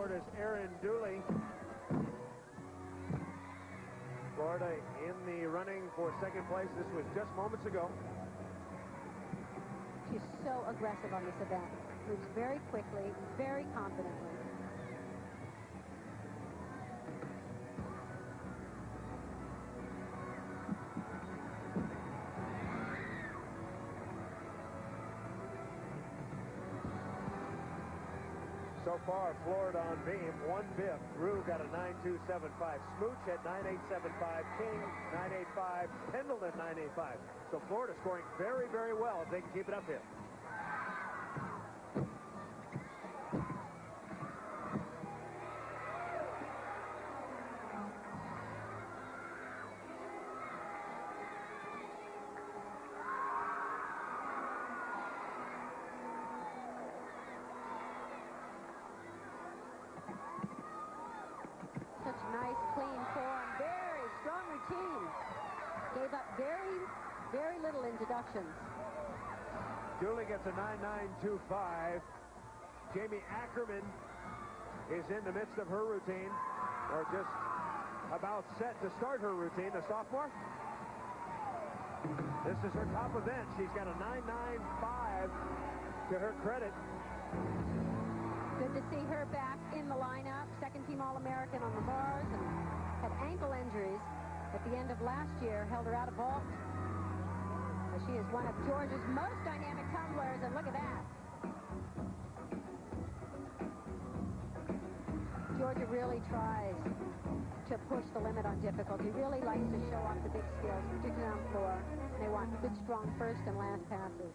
Florida's Erin Dooley. Florida in the running for second place. This was just moments ago. She's so aggressive on this event. Moves very quickly, very confidently. So far, Florida on beam, 1/5. Rue got a 9.275. Smooch at 9.875. King, 9.85. Pendleton, 9.85. So Florida scoring very, very well if they can keep it up here. Such nice, clean form. Very strong routine. Gave up very, very little in deductions. Dooley gets a 9.925. Jamie Ackerman is in the midst of her routine, or just about set to start her routine, the sophomore. This is her top event. She's got a 9.95 to her credit. Good to see her back in the lineup. Second-team All-American on the bars and had ankle injuries at the end of last year. Held her out of vault. So she is one of Georgia's most dynamic tumblers, and look at that. Georgia really tries to push the limit on difficulty. Really likes to show off the big skills, particularly on floor. They want good, strong first and last passes.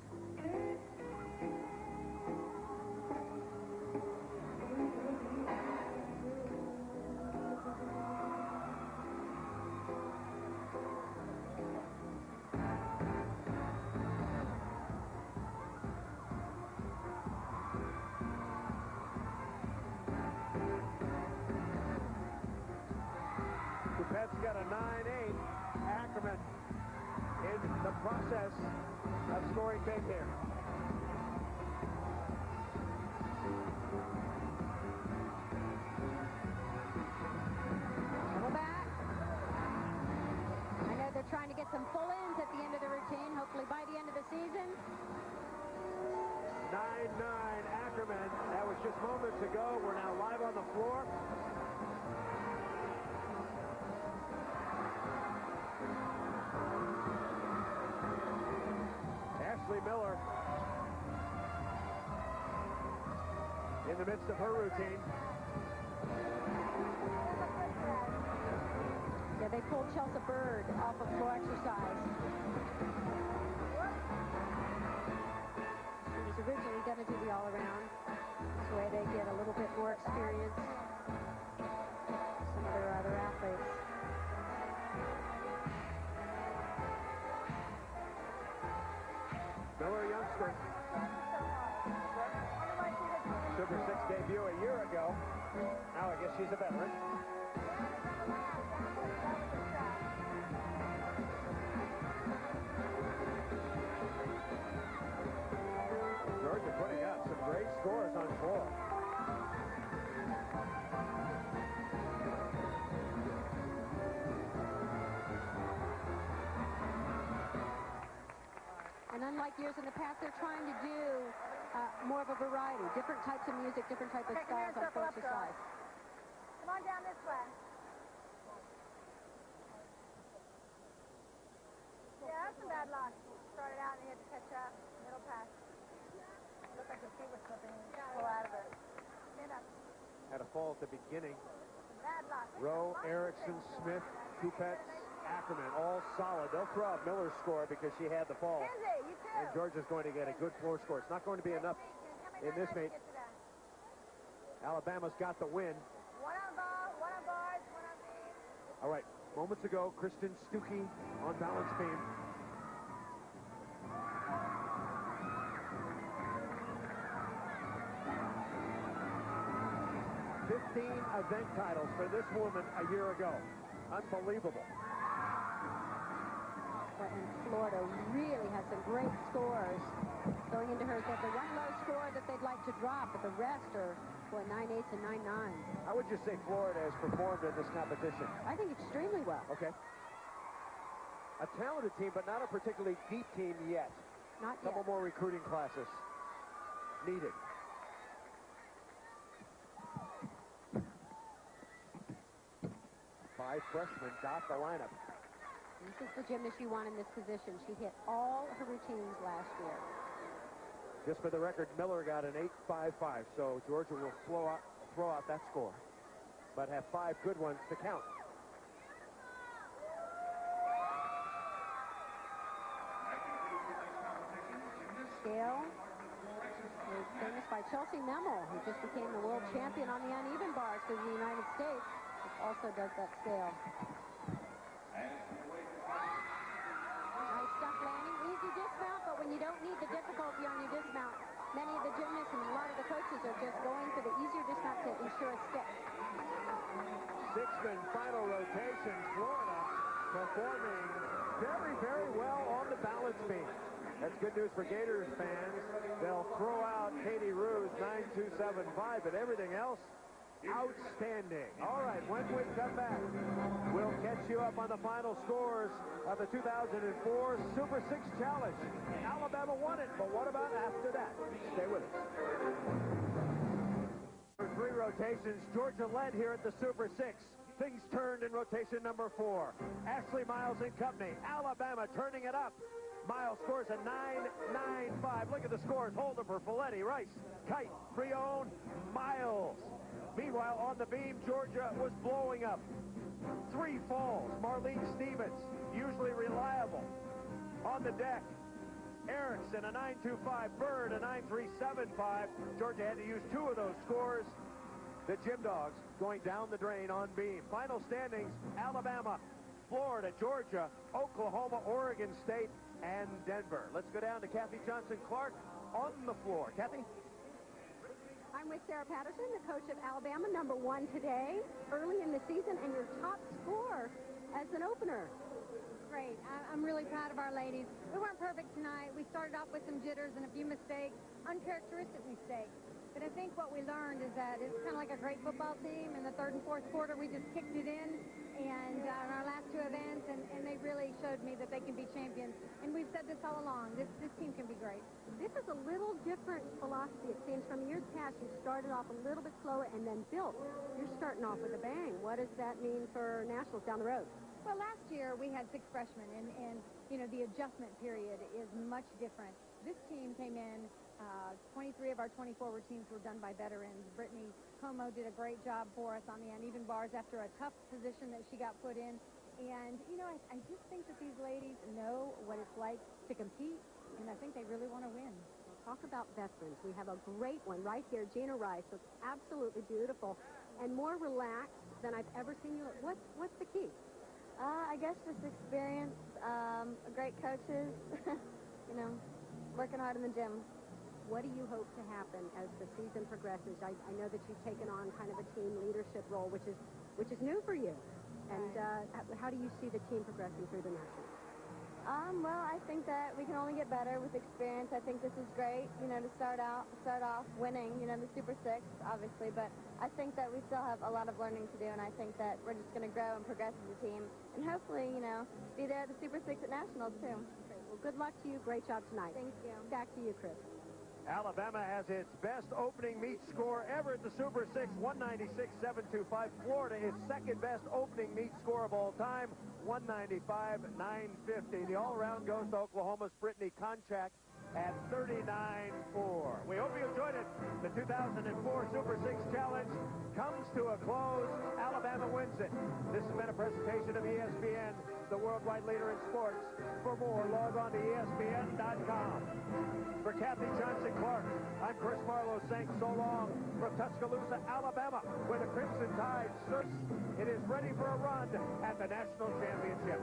Pet's got a 9.8. Ackerman in the process of scoring big here. Double back. I know they're trying to get some full ends at the end of the routine, hopefully by the end of the season. 9.9 Ackerman. That was just moments ago. We're now live on the floor. Ashley Miller in the midst of her routine. Yeah, they pulled Chelsea Bird off of floor exercise. She was originally going to do the all-around. This way they get a little bit more experience. Some of their other athletes. Miller, youngster. Super 6 debut a year ago. Now I guess she's a veteran. Georgia putting up some great scores on floor. And unlike years in the past, they're trying to do more of a variety, different types of music, different types of styles on floor exercise. Come on down this way. Yeah, that's some bad luck. Started out and he had to catch up. Middle pass. Looked like his feet were slipping. Pull out of it. Stand up. Had a fall at the beginning. Bad luck. Rowe, Erickson, Smith, Coupet, Ackerman, all solid. They'll throw out Miller's score because she had the fall. Kenzie, you too. And Georgia's going to get a good floor score. It's not going to be enough in this meet. Alabama's got the win. One on ball, one on bars, one on beam. All right, moments ago, Kristen Stuckey on balance beam. Event titles for this woman a year ago. Unbelievable. And Florida really has some great scores going into hers. They have the one low score that they'd like to drop, but the rest are, boy, 9-8 and 9-9. How would you say Florida has performed in this competition? I think extremely well. Okay. A talented team, but not a particularly deep team yet. Not yet. A couple more recruiting classes needed. Five freshmen dot the lineup. This is the gymnast you want in this position. She hit all her routines last year. Just for the record, Miller got an 8.55, so Georgia will throw out that score, but have 5 good ones to count. Scale is famous by Chelsea Memel, who just became the world champion on the uneven bars for the United States, which also does that scale. Nice stuff landing, easy dismount, but when you don't need the difficulty on your dismount, many of the gymnasts and a lot of the coaches are just going for the easier dismount to ensure a stick. Six-man final rotation, Florida performing very, very well on the balance beam. That's good news for Gators fans. They'll throw out Katie Ruse 9.275, but everything else, outstanding. All right, when we come back, we'll catch you up on the final scores of the 2004 Super 6 Challenge. Alabama won it, but what about after that? Stay with us. For 3 rotations, Georgia led here at the Super 6. Things turned in rotation number 4. Ashley Miles and company. Alabama turning it up. Miles scores a 9.95. Look at the scores. Holder for Folletti, Rice, Kite, Frione, Miles. Meanwhile, on the beam, Georgia was blowing up. 3 falls. Marlene Stevens, usually reliable. On the deck, Erickson, a 9.25. Bird, a 9.375. Georgia had to use 2 of those scores. The Gym Dogs going down the drain on beam. Final standings, Alabama, Florida, Georgia, Oklahoma, Oregon State, and Denver. Let's go down to Kathy Johnson-Clark on the floor. Kathy? I'm with Sarah Patterson, the coach of Alabama, number 1 today, early in the season, and your top score as an opener. Great. I'm really proud of our ladies. We weren't perfect tonight. We started off with some jitters and a few mistakes, uncharacteristic mistakes. But I think what we learned is that it's kind of like a great football team. In the 3rd and 4th quarter, we just kicked it in, and in our last 2 events, and they really showed me that they can be champions. And we've said this all along. This team can be great. This is a little different philosophy, it seems. From years past, you started off a little bit slower and then built. You're starting off with a bang. What does that mean for nationals down the road? Well, last year we had 6 freshmen, and you know, the adjustment period is much different. This team came in, 23 of our 24 routines were done by veterans. Brittany Como did a great job for us on the uneven bars after a tough position that she got put in. And, you know, I just think that these ladies know what it's like to compete, and I think they really want to win. Talk about veterans. We have a great one right here, Gina Rice. Looks absolutely beautiful and more relaxed than I've ever seen you. What's the key? I guess just experience, great coaches, you know, working hard in the gym. What do you hope to happen as the season progresses? I know that you've taken on kind of a team leadership role, which is new for you. And how do you see the team progressing through the nationals? Well, I think that we can only get better with experience. I think this is great, you know, to start off winning, you know, the Super 6, obviously. But I think that we still have a lot of learning to do, and I think that we're just going to grow and progress as a team. And hopefully, you know, be there at the Super 6 at Nationals, too. Great. Well, good luck to you. Great job tonight. Thank you. Back to you, Chris. Alabama has its best opening meet score ever at the Super 6, 196.725. Florida is second best opening meet score of all time, 195.950. The all-around goes to Oklahoma's Brittany Konchak at 39.4. We hope you enjoyed it. The 2004 Super 6 Challenge comes to a close. Alabama wins it. This has been a presentation of ESPN, the worldwide leader in sports. For more, log on to ESPN.com. For Kathy Johnson-Clark, I'm Chris Marlowe saying so long from Tuscaloosa, Alabama, where the Crimson Tide surfs. It is ready for a run at the National Championship.